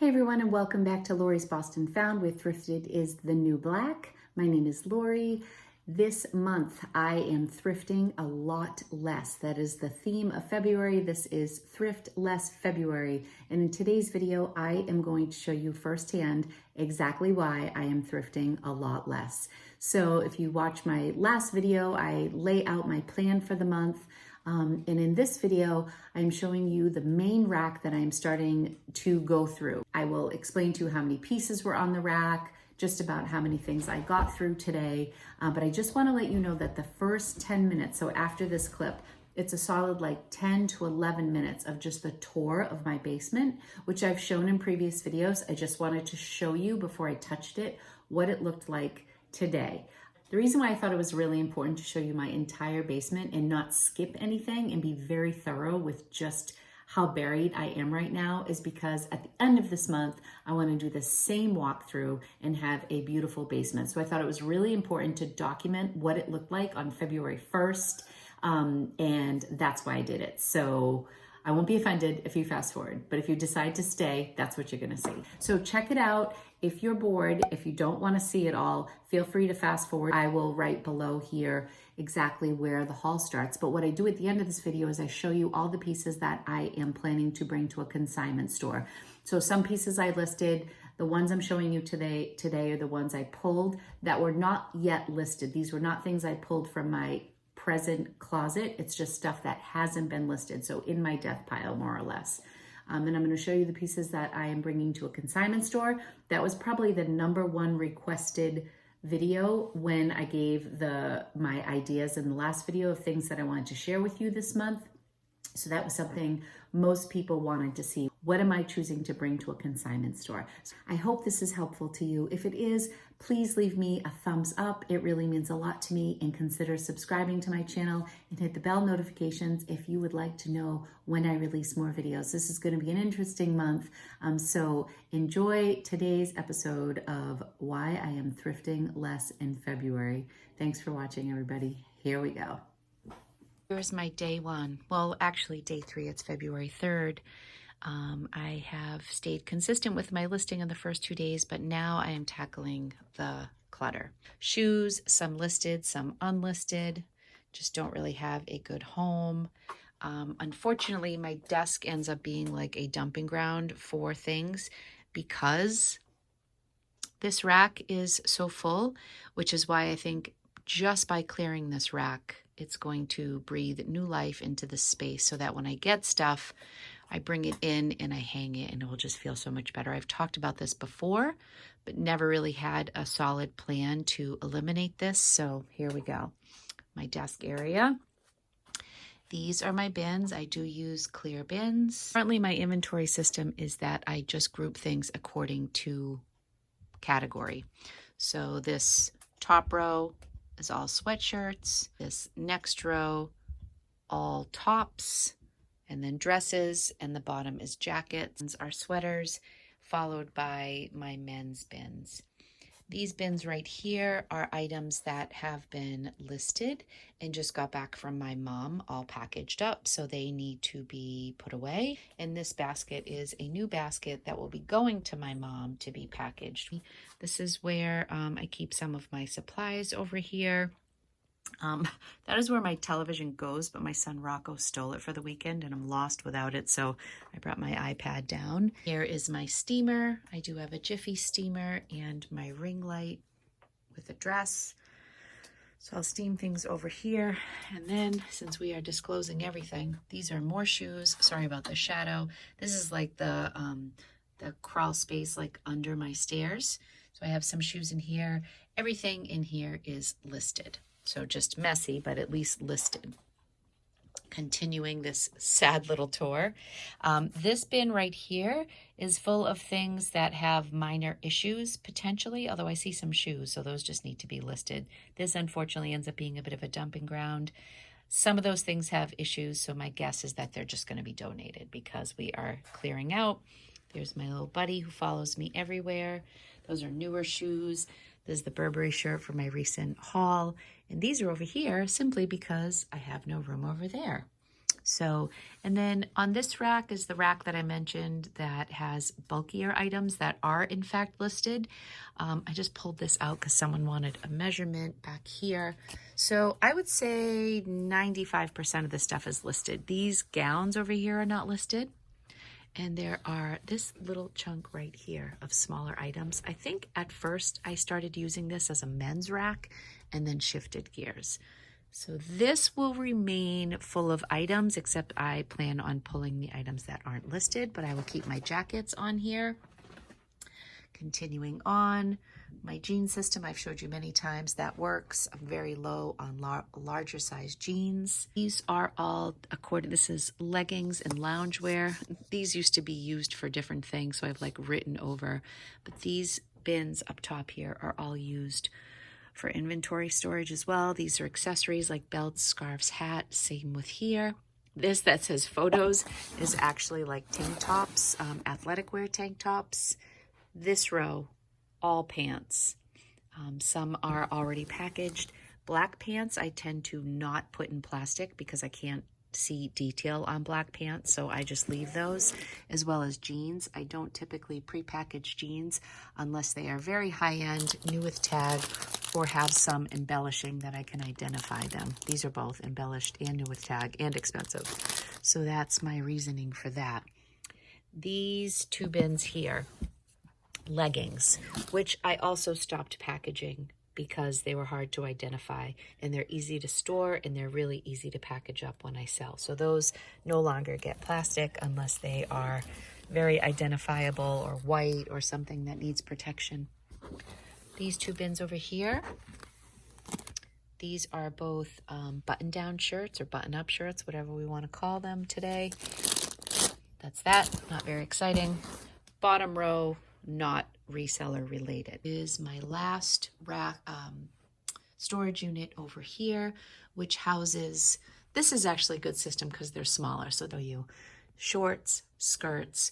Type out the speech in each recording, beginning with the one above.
Hey everyone, and welcome back to Lori's Boston Found, where thrifted is the new black. My name is Lori. This month I am thrifting a lot less. That is the theme of February. This is Thrift Less February. And in today's video, I am going to show you firsthand exactly why I am thrifting a lot less. So if you watch my last video, I lay out my plan for the month. And in this video, I'm showing you the main rack that I'm starting to go through. I will explain to you how many pieces were on the rack, just about how many things I got through today. But I just want to let you know that the first 10 minutes, so after this clip, it's a solid like 10 to 11 minutes of just the tour of my basement, which I've shown in previous videos. I just wanted to show you before I touched it, what it looked like today. The reason why I thought it was really important to show you my entire basement and not skip anything and be very thorough with just how buried I am right now is because at the end of this month, I want to do the same walkthrough and have a beautiful basement. So I thought it was really important to document what it looked like on February 1st. And that's why I did it. So I won't be offended if you fast forward, but if you decide to stay, that's what you're gonna see. So check it out. If you're bored, if you don't wanna see it all, feel free to fast forward. I will write below here exactly where the haul starts. But what I do at the end of this video is I show you all the pieces that I am planning to bring to a consignment store. So some pieces I listed, the ones I'm showing you today are the ones I pulled that were not yet listed. These were not things I pulled from my present closet. It's just stuff that hasn't been listed. So in my death pile, more or less. And I'm going to show you the pieces that I am bringing to a consignment store. That was probably the #1 requested video when I gave my ideas in the last video of things that I wanted to share with you this month. So that was something most people wanted to see. What am I choosing to bring to a consignment store? So I hope this is helpful to you. If it is, please leave me a thumbs up. It really means a lot to me, and consider subscribing to my channel and hit the bell notifications if you would like to know when I release more videos. This is going to be an interesting month. So enjoy today's episode of why I am thrifting less in February. Thanks for watching, everybody. Here we go. Here's my day one. Well, actually day 3, it's February 3rd. I have stayed consistent with my listing in the first 2 days, but now I am tackling the clutter. Shoes, some listed, some unlisted, just don't really have a good home. Unfortunately, my desk ends up being like a dumping ground for things because this rack is so full, which is why I think just by clearing this rack, it's going to breathe new life into the space so that when I get stuff, I bring it in and I hang it and it will just feel so much better. I've talked about this before, but never really had a solid plan to eliminate this. So here we go. My desk area. These are my bins. I do use clear bins. Currently, my inventory system is that I just group things according to category. So this top row is all sweatshirts. This next row, all tops, and then dresses, and the bottom is jackets. These are sweaters, followed by my men's bins. These bins right here are items that have been listed and just got back from my mom, all packaged up, so they need to be put away. And this basket is a new basket that will be going to my mom to be packaged. This is where I keep some of my supplies over here. That is where my television goes, but my son Rocco stole it for the weekend and I'm lost without it, so I brought my iPad down. Here is my steamer. I do have a Jiffy steamer and my ring light with a dress. So I'll steam things over here. And then, since we are disclosing everything, these are more shoes. Sorry about the shadow. This is like the crawl space like under my stairs. So I have some shoes in here. Everything in here is listed. So just messy, but at least listed. Continuing this sad little tour. This bin right here is full of things that have minor issues potentially, although I see some shoes, so those just need to be listed. This unfortunately ends up being a bit of a dumping ground. Some of those things have issues, so my guess is that they're just going to be donated because we are clearing out. There's my little buddy who follows me everywhere. Those are newer shoes. This is the Burberry shirt for my recent haul. And these are over here simply because I have no room over there. So, and then on this rack is the rack that I mentioned that has bulkier items that are in fact listed. I just pulled this out because someone wanted a measurement back here. So I would say 95% of the stuff is listed. These gowns over here are not listed. And there are this little chunk right here of smaller items. I think at first I started using this as a men's rack and then shifted gears. So this will remain full of items, except I plan on pulling the items that aren't listed, but I will keep my jackets on here. Continuing on, my jean system, I've showed you many times, that works. I'm very low on larger size jeans. These are all this is leggings and loungewear. These used to be used for different things, so I've like written over, but these bins up top here are all used for inventory storage as well. These are accessories like belts, scarves, hat, same with here. This that says photos is actually like tank tops, athletic wear tank tops. This row, all pants. Some are already packaged. Black pants I tend to not put in plastic because I can't see detail on black pants, so I just leave those, as well as jeans. I don't typically pre-package jeans unless they are very high-end, new with tag, or have some embellishing that I can identify them. These are both embellished and new with tag and expensive. So that's my reasoning for that. These two bins here, leggings, which I also stopped packaging because they were hard to identify, and they're easy to store and they're really easy to package up when I sell. So those no longer get plastic unless they are very identifiable or white or something that needs protection. These two bins over here, these are both button-down shirts or button-up shirts, whatever we want to call them today. That's that, not very exciting. Bottom row, not reseller related, is my last rack storage unit over here, which houses, this is actually a good system because they're smaller. So they'll you shorts, skirts,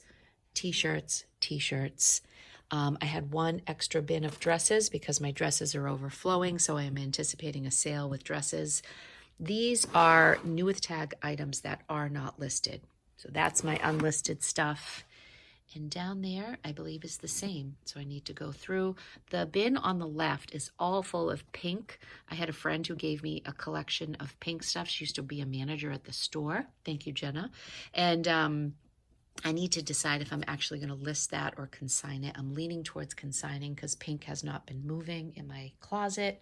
t-shirts. I had one extra bin of dresses because my dresses are overflowing, so I am anticipating a sale with dresses. These are new with tag items that are not listed. So that's my unlisted stuff. And down there, I believe, is the same. So I need to go through. The bin on the left is all full of pink. I had a friend who gave me a collection of pink stuff. She used to be a manager at the store. Thank you, Jenna. And I need to decide if I'm actually going to list that or consign it. I'm leaning towards consigning because pink has not been moving in my closet.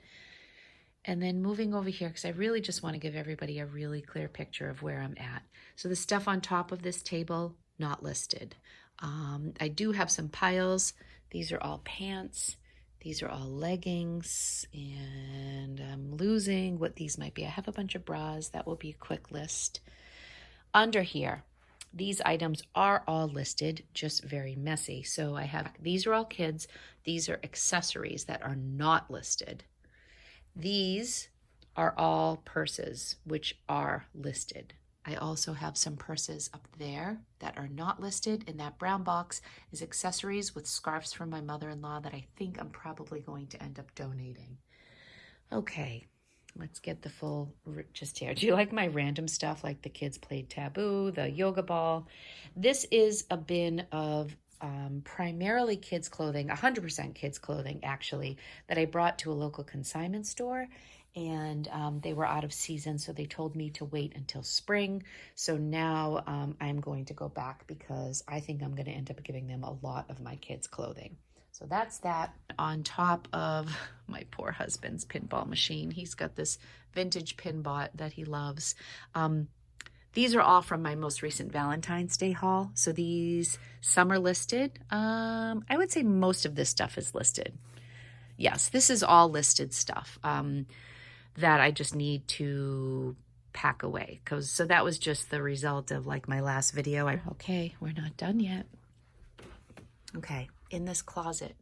And then moving over here, because I really just want to give everybody a really clear picture of where I'm at. So the stuff on top of this table, not listed. I do have some piles. These are all pants. These are all leggings. And I'm losing what these might be. I have a bunch of bras. That will be a quick list. Under here, these items are all listed, just very messy. So I have, these are all kids. These are accessories that are not listed. These are all purses, which are listed. I also have some purses up there that are not listed. In that brown box is accessories with scarves from my mother-in-law that I think I'm probably going to end up donating. Okay, let's get the full just here. Do you like my random stuff like the kids played taboo, the yoga ball? This is a bin of primarily kids clothing, 100% kids clothing actually, that I brought to a local consignment store. And they were out of season, so they told me to wait until spring. So now I'm going to go back because I think I'm going to end up giving them a lot of my kids' clothing. So that's that. On top of my poor husband's pinball machine, he's got this vintage pinball that he loves. These are all from my most recent Valentine's Day haul. So some are listed. I would say most of this stuff is listed. Yes, this is all listed stuff. That I just need to pack away. So that was just the result of like my last video. Okay, we're not done yet. Okay, in this closet,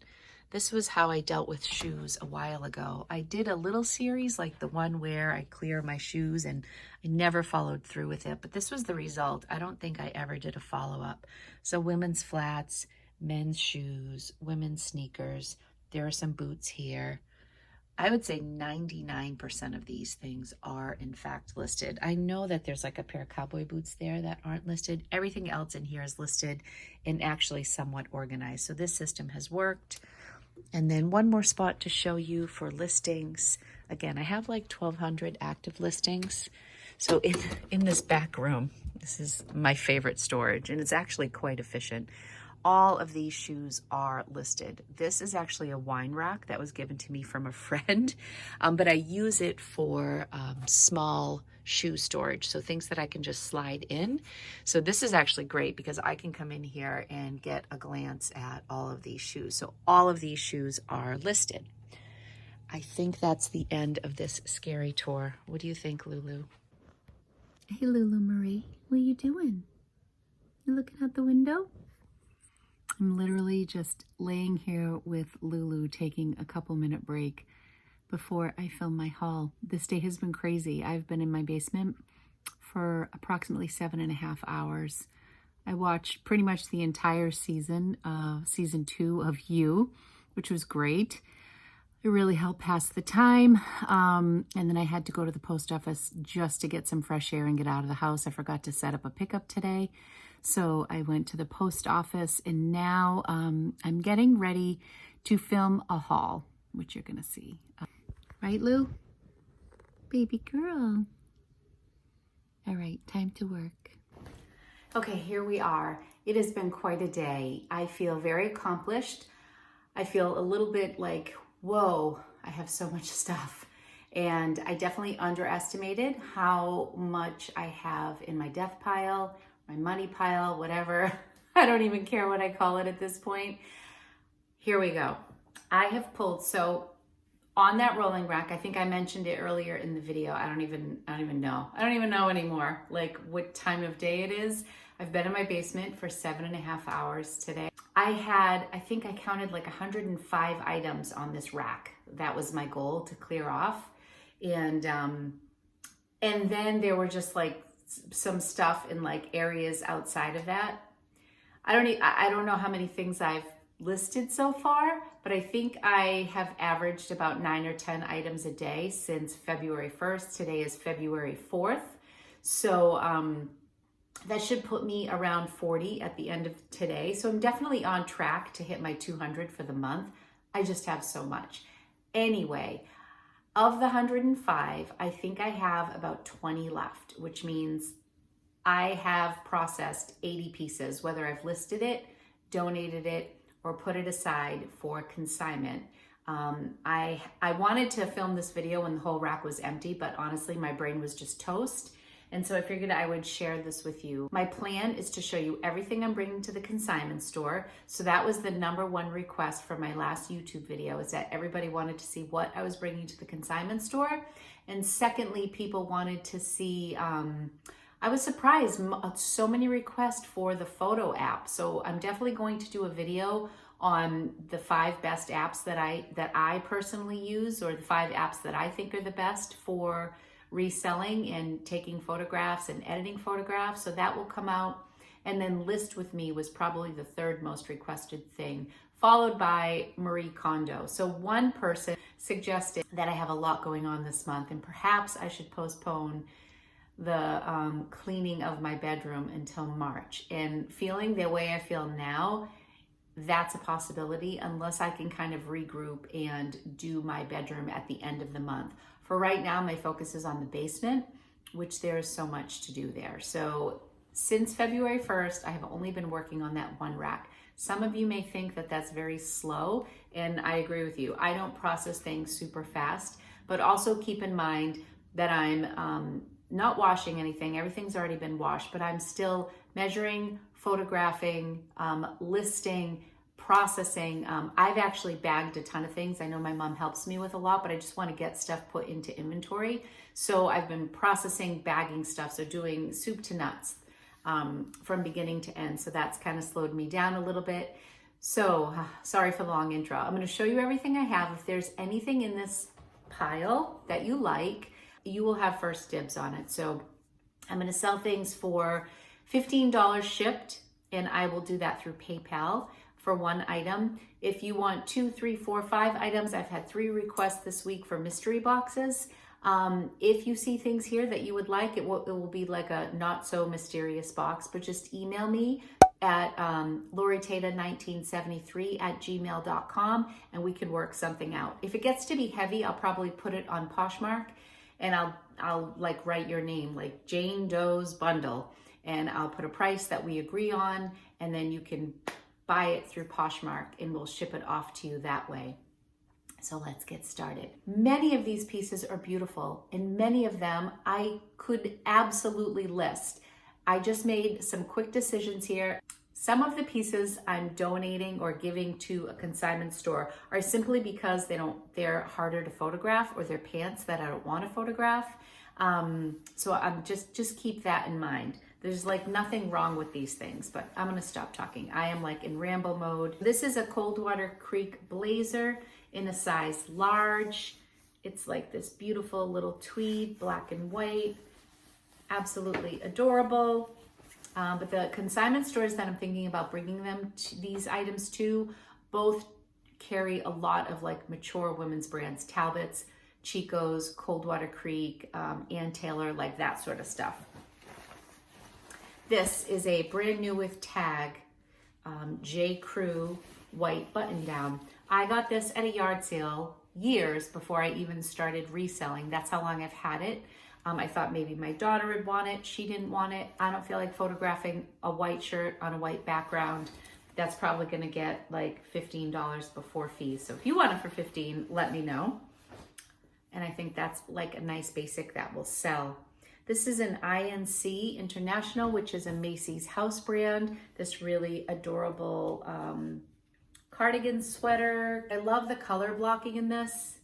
this was how I dealt with shoes a while ago. I did a little series like the one where I clear my shoes and I never followed through with it, but this was the result. I don't think I ever did a follow-up. So women's flats, men's shoes, women's sneakers. There are some boots here. I would say 99% of these things are in fact listed. I know that there's like a pair of cowboy boots there that aren't listed. Everything else in here is listed and actually somewhat organized. So this system has worked. And then one more spot to show you for listings. Again, I have like 1,200 active listings. So in this back room, this is my favorite storage, and it's actually quite efficient. All of these shoes are listed. This is actually a wine rack that was given to me from a friend, but I use it for small shoe storage, so things that I can just slide in. So this is actually great because I can come in here and get a glance at all of these shoes. So all of these shoes are listed. I think that's the end of this scary tour. What do you think, Lulu? Hey, Lulu Marie, what are you doing? You looking out the window? I'm literally just laying here with Lulu taking a couple-minute break before I film my haul. This day has been crazy. I've been in my basement for approximately 7.5 hours. I watched pretty much the entire season 2 of You, which was great. It really helped pass the time. And then I had to go to the post office just to get some fresh air and get out of the house. I forgot to set up a pickup today. So I went to the post office, and now I'm getting ready to film a haul, which you're going to see. Right, Lou? Baby girl. All right, time to work. Okay, here we are. It has been quite a day. I feel very accomplished. I feel a little bit like, whoa, I have so much stuff. And I definitely underestimated how much I have in my death pile, my money pile, whatever. I don't even care what I call it at this point. Here we go. I have pulled, so on that rolling rack, I think I mentioned it earlier in the video. I don't even know. I don't even know anymore, like what time of day it is. I've been in my basement for 7.5 hours today. I think I counted like 105 items on this rack. That was my goal to clear off. And then there were just like some stuff in like areas outside of that. I don't know how many things I've listed so far, but I think I have averaged about 9 or 10 items a day since February 1st. Today is February 4th. So that should put me around 40 at the end of today. So I'm definitely on track to hit my 200 for the month. I just have so much. Anyway, of the 105, I think I have about 20 left, which means I have processed 80 pieces, whether I've listed it, donated it, or put it aside for consignment. I wanted to film this video when the whole rack was empty, but honestly, my brain was just toast. And so I figured I would share this with you. My plan is to show you everything I'm bringing to the consignment store. So that was the #1 request for my last YouTube video, is that everybody wanted to see what I was bringing to the consignment store. And secondly, people wanted to see, I was surprised, so many requests for the photo app. So I'm definitely going to do a video on the 5 best apps that I personally use, or the 5 apps that I think are the best for reselling and taking photographs and editing photographs. So that will come out. And then List With Me was probably the 3rd most requested thing, followed by Marie Kondo. So one person suggested that I have a lot going on this month, and perhaps I should postpone the cleaning of my bedroom until March. And feeling the way I feel now, that's a possibility unless I can kind of regroup and do my bedroom at the end of the month. For right now, my focus is on the basement, which there's so much to do there. So since February 1st, I have only been working on that one rack. Some of you may think that that's very slow, and I agree with you. I don't process things super fast, but also keep in mind that I'm not washing anything. Everything's already been washed, but I'm still measuring, photographing, listing, processing. I've actually bagged a ton of things. I know my mom helps me with a lot, but I just want to get stuff put into inventory. So I've been processing, bagging stuff. So doing soup to nuts from beginning to end. So that's kind of slowed me down a little bit. So sorry for the long intro. I'm going to show you everything I have. If there's anything in this pile that you like, you will have first dibs on it. So I'm going to sell things for $15 shipped and I will do that through PayPal for one item. If you want 2, 3, 4, 5 items, I've had 3 requests this week for mystery boxes. If you see things here that you would like, it will be like a not so mysterious box, but just email me at loritata1973@gmail.com and we can work something out. If it gets to be heavy, I'll probably put it on Poshmark and I'll like write your name, like Jane Doe's bundle, and I'll put a price that we agree on, and then you can buy it through Poshmark and we'll ship it off to you that way. So let's get started. Many of these pieces are beautiful, and many of them I could absolutely list. I just made some quick decisions here. Some of the pieces I'm donating or giving to a consignment store are simply because they're harder to photograph, or they're pants that I don't want to photograph. So I'm just keep that in mind. There's like nothing wrong with these things, but I'm gonna stop talking. I am like in Rambo mode. This is a Coldwater Creek blazer in a size large. It's like this beautiful little tweed, black and white, absolutely adorable. But the consignment stores that I'm thinking about bringing these items to, both carry a lot of like mature women's brands, Talbot's, Chico's, Coldwater Creek, Ann Taylor, like that sort of stuff. This is a brand new with tag, J. Crew white button down. I got this at a yard sale years before I even started reselling. That's how long I've had it. I thought maybe my daughter would want it. She didn't want it. I don't feel like photographing a white shirt on a white background. That's probably gonna get like $15 before fees. So if you want it for $15, let me know. And I think that's like a nice basic that will sell. This is an INC International, which is a Macy's house brand. This really adorable cardigan sweater. I love the color blocking in this.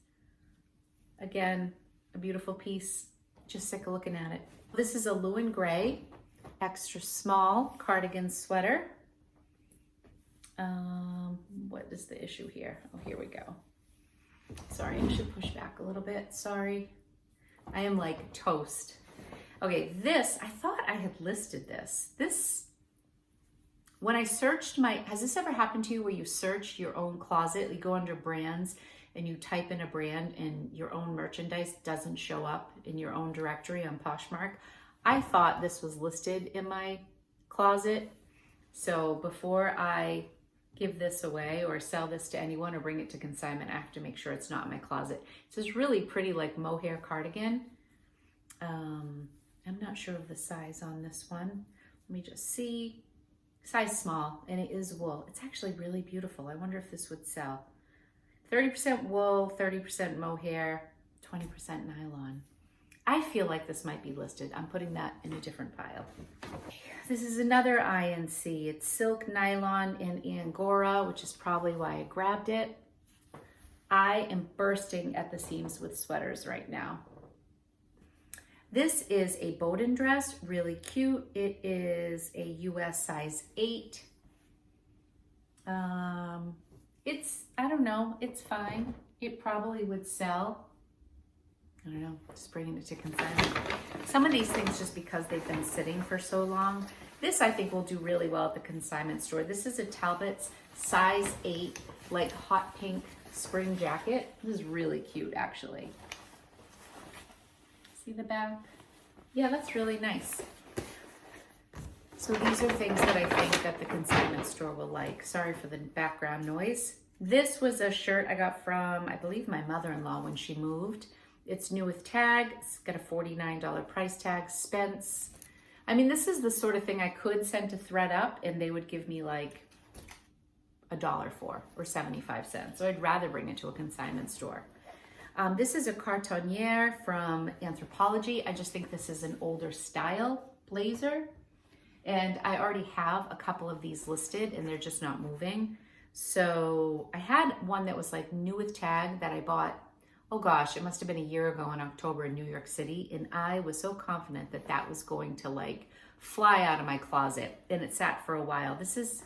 Again, a beautiful piece. Just sick of looking at it. This is a Lewin Gray, extra small cardigan sweater. What is the issue here? Oh, here we go. Sorry, I should push back a little bit. Sorry. I am like toast. Okay, this, I thought I had listed this. When I searched has this ever happened to you where you search your own closet, you go under brands and you type in a brand and your own merchandise doesn't show up in your own directory on Poshmark? I thought this was listed in my closet. So before I give this away or sell this to anyone or bring it to consignment, I have to make sure it's not in my closet. It's this really pretty like mohair cardigan. I'm not sure of the size on this one. Let me just see. Size small, and it is wool. It's actually really beautiful. I wonder if this would sell. 30% wool, 30% mohair, 20% nylon. I feel like this might be listed. I'm putting that in a different pile. This is another INC. It's silk, nylon, and Angora, which is probably why I grabbed it. I am bursting at the seams with sweaters right now. This is a Bowden dress, really cute. It is a US size 8. I don't know, it's fine. It probably would sell. I don't know, just bringing it to consignment. Some of these things, just because they've been sitting for so long. This I think will do really well at the consignment store. This is a Talbot's size 8, like hot pink spring jacket. This is really cute, actually. See the back? Yeah, that's really nice. So these are things that I think that the consignment store will like. Sorry for the background noise. This was a shirt I got from, I believe, my mother-in-law when she moved. It's new with tag. It's got a $49 price tag. Spence. I mean, this is the sort of thing I could send to ThredUp and they would give me like $1 for, or 75 cents. So I'd rather bring it to a consignment store. This is a cartonniere from Anthropology. I just think this is an older style blazer. And I already have a couple of these listed and they're just not moving. So I had one that was like new with tag that I bought, oh gosh, it must have been a year ago in October in New York City. And I was so confident that that was going to like fly out of my closet. And it sat for a while. This is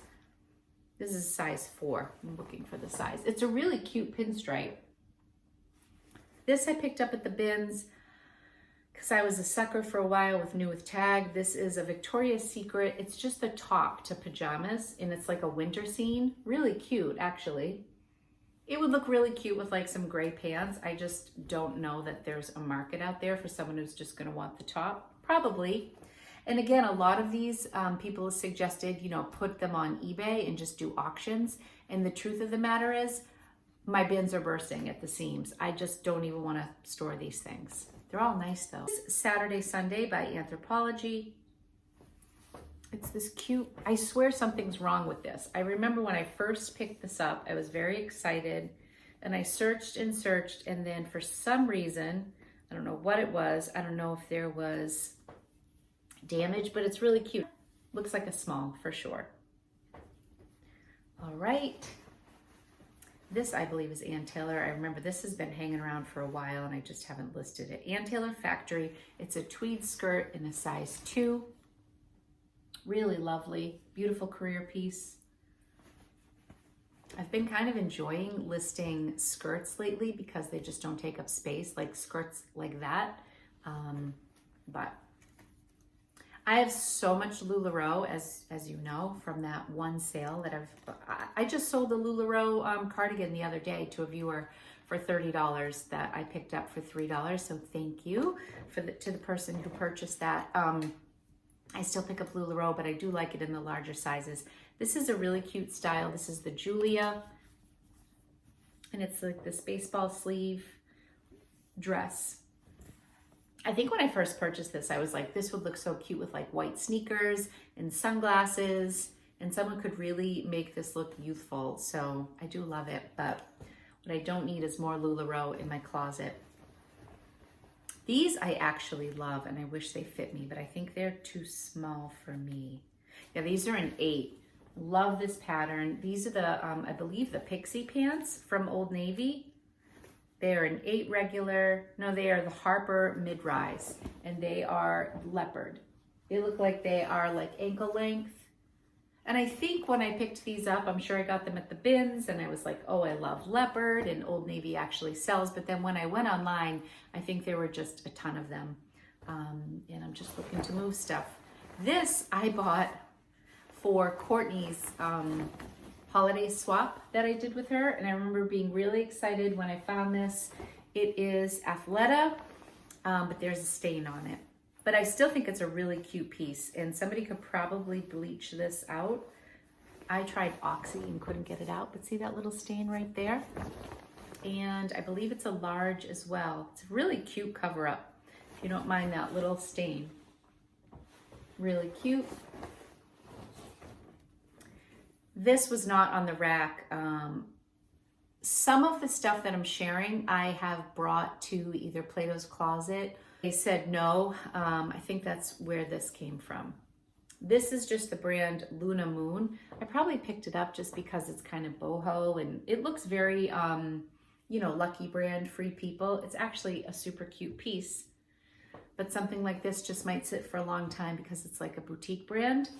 size 4. I'm looking for the size. It's a really cute pinstripe. This I picked up at the bins because I was a sucker for a while with New with Tag. This is a Victoria's Secret. It's just the top to pajamas, and it's like a winter scene. Really cute, actually. It would look really cute with like some gray pants. I just don't know that there's a market out there for someone who's just gonna want the top. Probably. And again, a lot of these people have suggested, you know, put them on eBay and just do auctions. And the truth of the matter is, my bins are bursting at the seams. I just don't even want to store these things. They're all nice though. Saturday Sunday by Anthropologie. It's this cute, I swear something's wrong with this. I remember when I first picked this up, I was very excited and I searched and searched, and then for some reason, I don't know what it was. I don't know if there was damage, but it's really cute. Looks like a small for sure. All right. This, I believe, is Ann Taylor. I remember this has been hanging around for a while and I just haven't listed it. Ann Taylor Factory. It's a tweed skirt in a size 2. Really lovely, beautiful career piece. I've been kind of enjoying listing skirts lately because they just don't take up space, like skirts like that. But I have so much LuLaRoe, as you know, from that one sale that I just sold the LuLaRoe cardigan the other day to a viewer for $30 that I picked up for $3. So thank you to the person who purchased that. I still pick up LuLaRoe, but I do like it in the larger sizes. This is a really cute style. This is the Julia, and it's like this baseball sleeve dress. I think when I first purchased this, I was like, this would look so cute with like white sneakers and sunglasses, and someone could really make this look youthful. So I do love it, but what I don't need is more LuLaRoe in my closet. These I actually love, and I wish they fit me, but I think they're too small for me. Yeah, these are an 8. Love this pattern. These are the, I believe, the pixie pants from Old Navy. They are an 8 regular. No, they are the Harper mid-rise, and they are leopard. They look like they are like ankle length. And I think when I picked these up, I'm sure I got them at the bins and I was like, oh, I love leopard, and Old Navy actually sells. But then when I went online, I think there were just a ton of them. And I'm just looking to move stuff. This I bought for Courtney's holiday swap that I did with her. And I remember being really excited when I found this. It is Athleta, but there's a stain on it. But I still think it's a really cute piece, and somebody could probably bleach this out. I tried Oxy and couldn't get it out, but see that little stain right there? And I believe it's a large as well. It's a really cute cover up, if you don't mind that little stain. Really cute. This was not on the rack. Some of the stuff that I'm sharing, I have brought to either Plato's Closet. They said no. I think that's where this came from. This is just the brand Luna Moon. I probably picked it up just because it's kind of boho and it looks very, you know, Lucky Brand, Free People. It's actually a super cute piece, but something like this just might sit for a long time because it's like a boutique brand.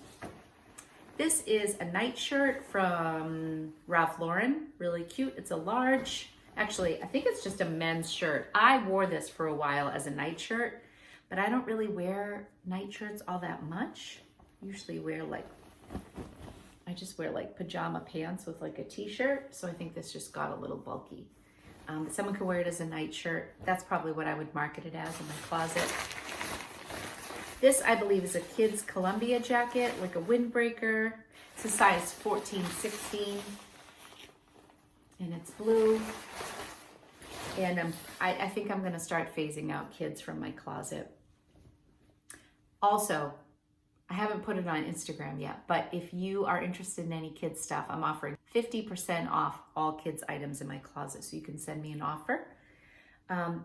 This is a nightshirt from Ralph Lauren. Really cute. It's a large. Actually, I think it's just a men's shirt. I wore this for a while as a nightshirt, but I don't really wear nightshirts all that much. Usually I just wear like pajama pants with like a t-shirt. So I think this just got a little bulky. But someone could wear it as a nightshirt. That's probably what I would market it as in my closet. This, I believe, is a kid's Columbia jacket, like a windbreaker. It's a size 14, 16. And it's blue. And I think I'm gonna start phasing out kids from my closet. Also, I haven't put it on Instagram yet, but if you are interested in any kids stuff, I'm offering 50% off all kids items in my closet, so you can send me an offer.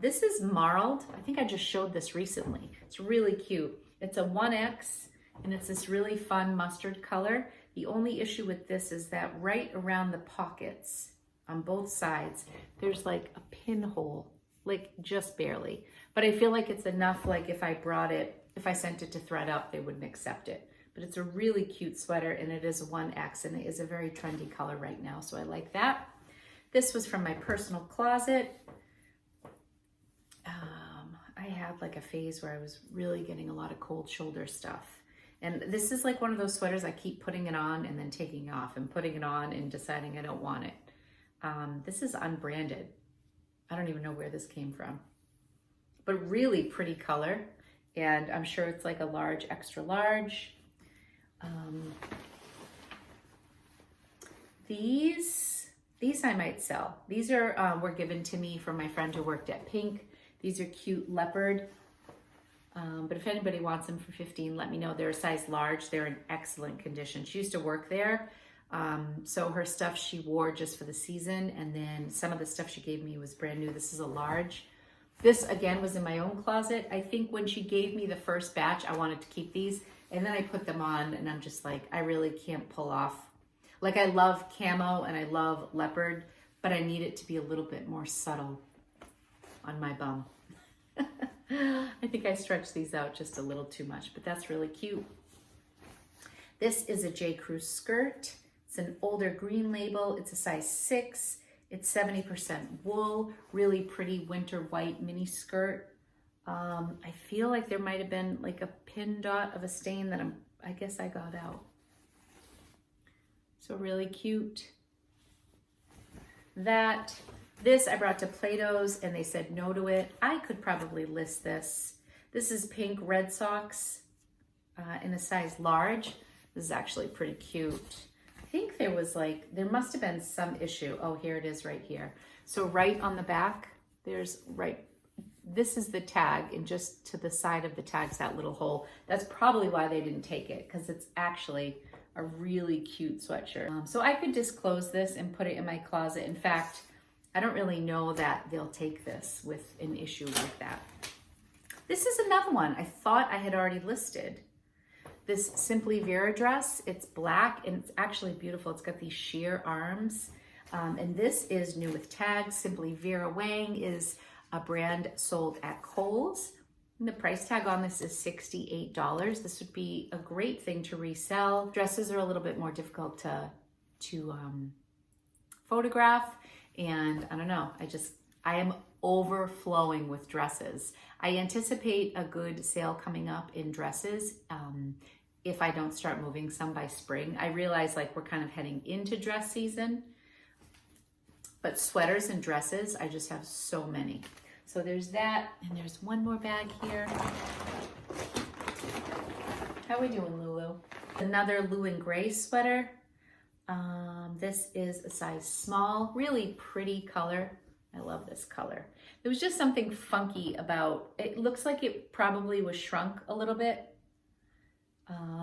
This is marled. I think I just showed this recently. It's really cute. It's a 1X, and it's this really fun mustard color. The only issue with this is that right around the pockets, on both sides, there's like a pinhole, like just barely. But I feel like it's enough, like if I sent it to ThredUp, they wouldn't accept it. But it's a really cute sweater, and it is a 1X, and it is a very trendy color right now, so I like that. This was from my personal closet. I had like a phase where I was really getting a lot of cold shoulder stuff. And this is like one of those sweaters I keep putting it on and then taking off and putting it on and deciding I don't want it. This is unbranded. I don't even know where this came from, but really pretty color. And I'm sure it's like a large, extra large. These I might sell. These are were given to me from my friend who worked at Pink. These are cute leopard. But if anybody wants them for $15, let me know. They're a size large. They're in excellent condition. She used to work there. So her stuff she wore just for the season. And then some of the stuff she gave me was brand new. This is a large. This again was in my own closet. I think when she gave me the first batch, I wanted to keep these. And then I put them on and I'm just like, I really can't pull off. Like I love camo and I love leopard, but I need it to be a little bit more subtle on my bum. I think I stretched these out just a little too much, but that's really cute. This is a J. Crew skirt. It's an older green label. It's a size 6. It's 70% wool, really pretty winter white mini skirt. I feel like there might have been like a pin dot of a stain that I guess I got out. So really cute. This I brought to Plato's and they said no to it. I could probably list this. This is pink Red Sox in a size large. This is actually pretty cute. I think there must have been some issue. Oh, here it is right here. So right on the back, this is the tag, and just to the side of the tag's that little hole. That's probably why they didn't take it, because it's actually a really cute sweatshirt. So I could disclose this and put it in my closet. In fact, I don't really know that they'll take this with an issue like that. This is another one I thought I had already listed. This Simply Vera dress, it's black and it's actually beautiful. It's got these sheer arms. And this is new with tags. Simply Vera Wang is a brand sold at Kohl's. And the price tag on this is $68. This would be a great thing to resell. Dresses are a little bit more difficult to photograph. And I don't know, I am overflowing with dresses. I anticipate a good sale coming up in dresses if I don't start moving some by spring. I realize like we're kind of heading into dress season, but sweaters and dresses, I just have so many. So there's that, and there's one more bag here. How are we doing, Lulu? Another Lou and Gray sweater. This is a size small, really pretty color. I love this color. There was just something funky about it. It looks like it probably was shrunk a little bit.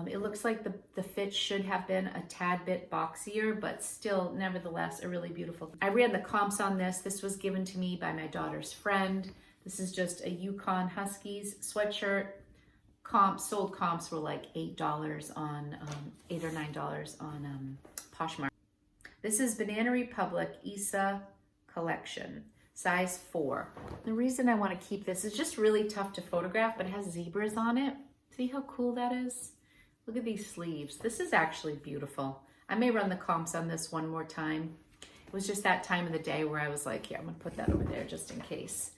It looks like the fit should have been a tad bit boxier, but still, nevertheless, a really beautiful. I ran the comps on this. This was given to me by my daughter's friend. This is just a Yukon Huskies sweatshirt. Sold comps were like $8 on, $8 or $9 on Poshmark. This is Banana Republic Issa Collection, size 4. The reason I want to keep this is just really tough to photograph, but it has zebras on it. See how cool that is? Look at these sleeves. This is actually beautiful. I may run the comps on this one more time. It was just that time of the day where I was like, yeah, I'm gonna put that over there just in case.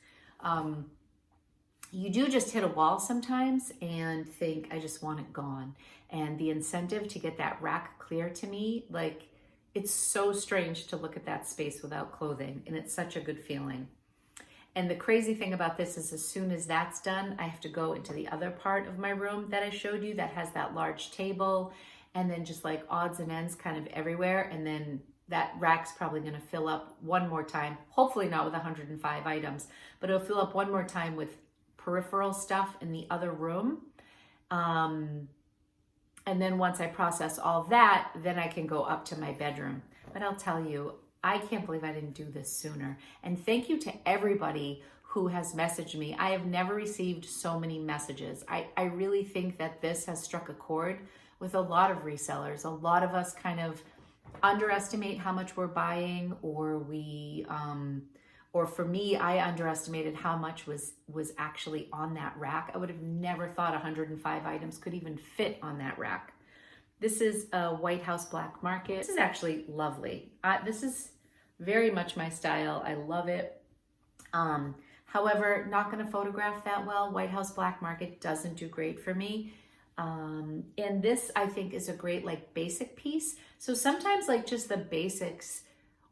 You do just hit a wall sometimes and think, I just want it gone. And the incentive to get that rack clear to me, like, it's so strange to look at that space without clothing, and it's such a good feeling. And the crazy thing about this is as soon as that's done, I have to go into the other part of my room that I showed you that has that large table and then just like odds and ends kind of everywhere. And then that rack's probably gonna fill up one more time, hopefully not with 105 items, but it'll fill up one more time with peripheral stuff in the other room. And then once I process all that, then I can go up to my bedroom. But I'll tell you, I can't believe I didn't do this sooner. And thank you to everybody who has messaged me. I have never received so many messages. I really think that this has struck a chord with a lot of resellers. A lot of us kind of underestimate how much we're buying, or or for me, I underestimated how much was actually on that rack. I would have never thought 105 items could even fit on that rack. This is a White House Black Market. This is actually lovely. This is very much my style. I love it. However, not going to photograph that well. White House Black Market doesn't do great for me. And this I think is a great like basic piece. So sometimes like just the basics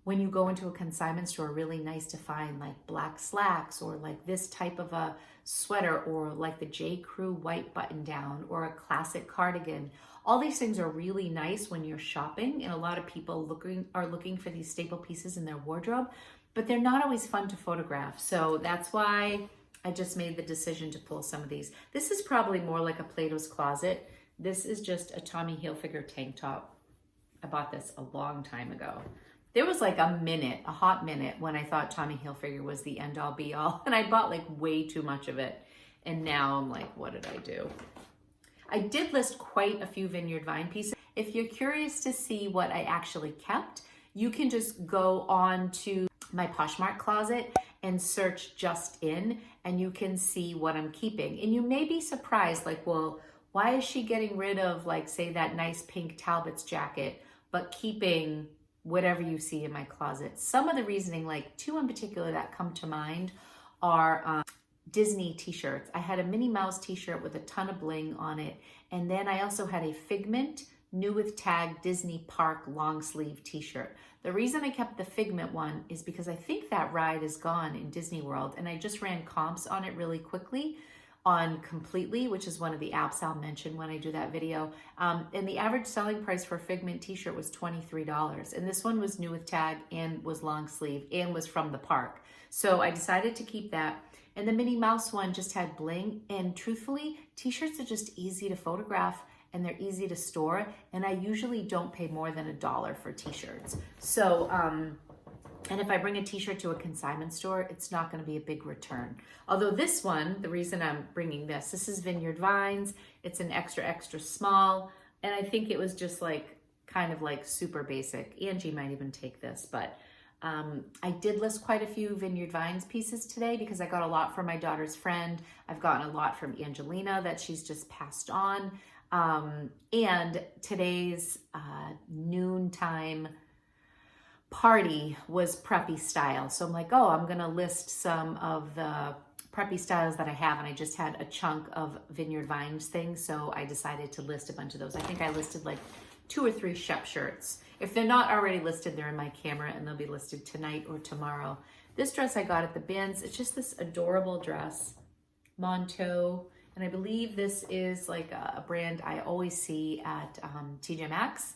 when you go into a consignment store are really nice to find, like black slacks or like this type of a sweater or like the J. Crew white button down or a classic cardigan. All these things are really nice when you're shopping, and a lot of people are looking for these staple pieces in their wardrobe, but they're not always fun to photograph. So that's why I just made the decision to pull some of these. This is probably more like a Plato's Closet. This is just a Tommy Hilfiger tank top. I bought this a long time ago. There was like a hot minute when I thought Tommy Hilfiger was the end all be all, and I bought like way too much of it. And now I'm like, what did I do? I did list quite a few Vineyard Vine pieces. If you're curious to see what I actually kept, you can just go on to my Poshmark closet and search just in, and you can see what I'm keeping. And you may be surprised, like, well, why is she getting rid of, like, say that nice pink Talbot's jacket, but keeping whatever you see in my closet? Some of the reasoning, like 2 in particular that come to mind, are Disney t-shirts. I had a Minnie Mouse t-shirt with a ton of bling on it, and then I also had a Figment new with tag Disney Park long sleeve t-shirt. The reason I kept the Figment one is because I think that ride is gone in Disney World, and I just ran comps on it really quickly on Completely, which is one of the apps I'll mention when I do that video. And the average selling price for a Figment t-shirt was $23. And this one was new with tag and was long sleeve and was from the park. So I decided to keep that. And the Minnie Mouse one just had bling. And truthfully, t-shirts are just easy to photograph and they're easy to store. And I usually don't pay more than $1 for t-shirts. So, and if I bring a t-shirt to a consignment store, it's not going to be a big return. Although this one, the reason I'm bringing this is Vineyard Vines. It's an extra, extra small. And I think it was just like, kind of like super basic. Angie might even take this, but I did list quite a few Vineyard Vines pieces today because I got a lot from my daughter's friend. I've gotten a lot from Angelina that she's just passed on. And today's noontime party was preppy style. So I'm like, oh, I'm gonna list some of the preppy styles that I have, and I just had a chunk of Vineyard Vines things, so I decided to list a bunch of those. I think I listed like 2 or 3 Shep shirts. If they're not already listed, they're in my camera and they'll be listed tonight or tomorrow. This dress I got at the bins. It's just this adorable dress, Monteau, and I believe this is like a brand I always see at TJ Maxx.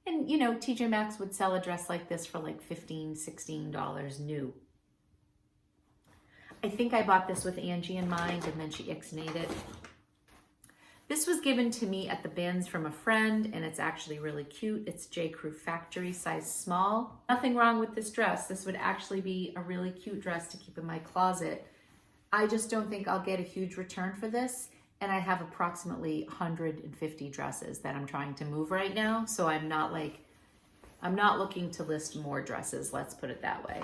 And, you know, TJ Maxx would sell a dress like this for like $15, $16 new. I think I bought this with Angie in mind, and then she ixnayed it. This was given to me at the bins from a friend, and it's actually really cute. It's J. Crew Factory, size small. Nothing wrong with this dress. This would actually be a really cute dress to keep in my closet. I just don't think I'll get a huge return for this. And I have approximately 150 dresses that I'm trying to move right now. So I'm not looking to list more dresses, let's put it that way.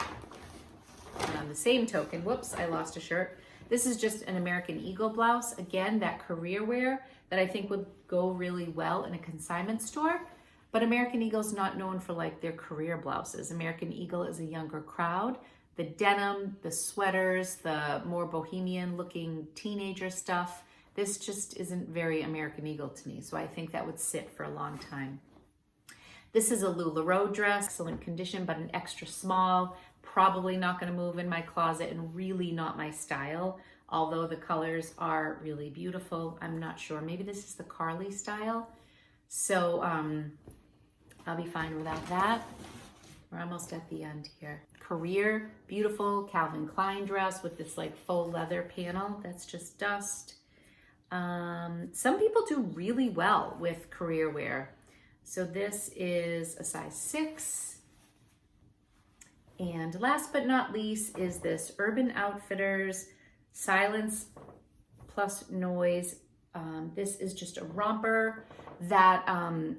And on the same token, whoops, I lost a shirt. This is just an American Eagle blouse. Again, that career wear that I think would go really well in a consignment store. But American Eagle's not known for like their career blouses. American Eagle is a younger crowd. The denim, the sweaters, the more bohemian looking teenager stuff, this just isn't very American Eagle to me, so I think that would sit for a long time. This is a LuLaRoe dress, excellent condition, but an extra small, probably not gonna move in my closet and really not my style, although the colors are really beautiful. I'm not sure, maybe this is the Carly style. So I'll be fine without that. We're almost at the end here. Career, beautiful Calvin Klein dress with this like faux leather panel, that's just dust. Some people do really well with career wear. So this is a size 6. And last but not least is this Urban Outfitters Silence Plus Noise. This is just a romper that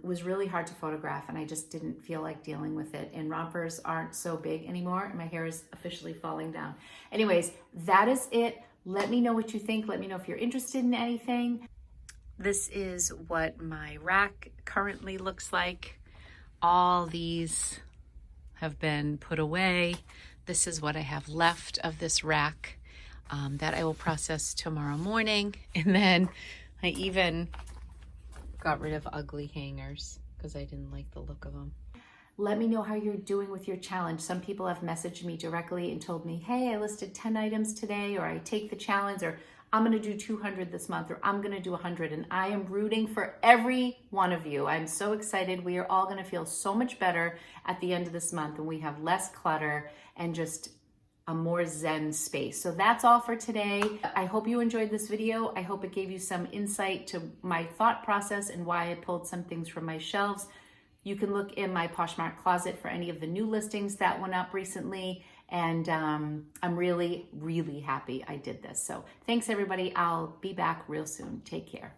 was really hard to photograph, and I just didn't feel like dealing with it. And rompers aren't so big anymore, and my hair is officially falling down. Anyways, that is it. Let me know what you think. Let me know if you're interested in anything. This is what my rack currently looks like. All these have been put away. This is what I have left of this rack. that I will process tomorrow morning. And then I even got rid of ugly hangers because I didn't like the look of them. Let me know how you're doing with your challenge. Some people have messaged me directly and told me, hey, I listed 10 items today, or I take the challenge, or I'm gonna do 200 this month, or I'm gonna do 100. And I am rooting for every one of you. I'm so excited. We are all gonna feel so much better at the end of this month, and we have less clutter and just a more zen space. So that's all for today. I hope you enjoyed this video. I hope it gave you some insight to my thought process and why I pulled some things from my shelves. You can look in my Poshmark closet for any of the new listings that went up recently. And I'm really, really happy I did this. So thanks everybody. I'll be back real soon. Take care.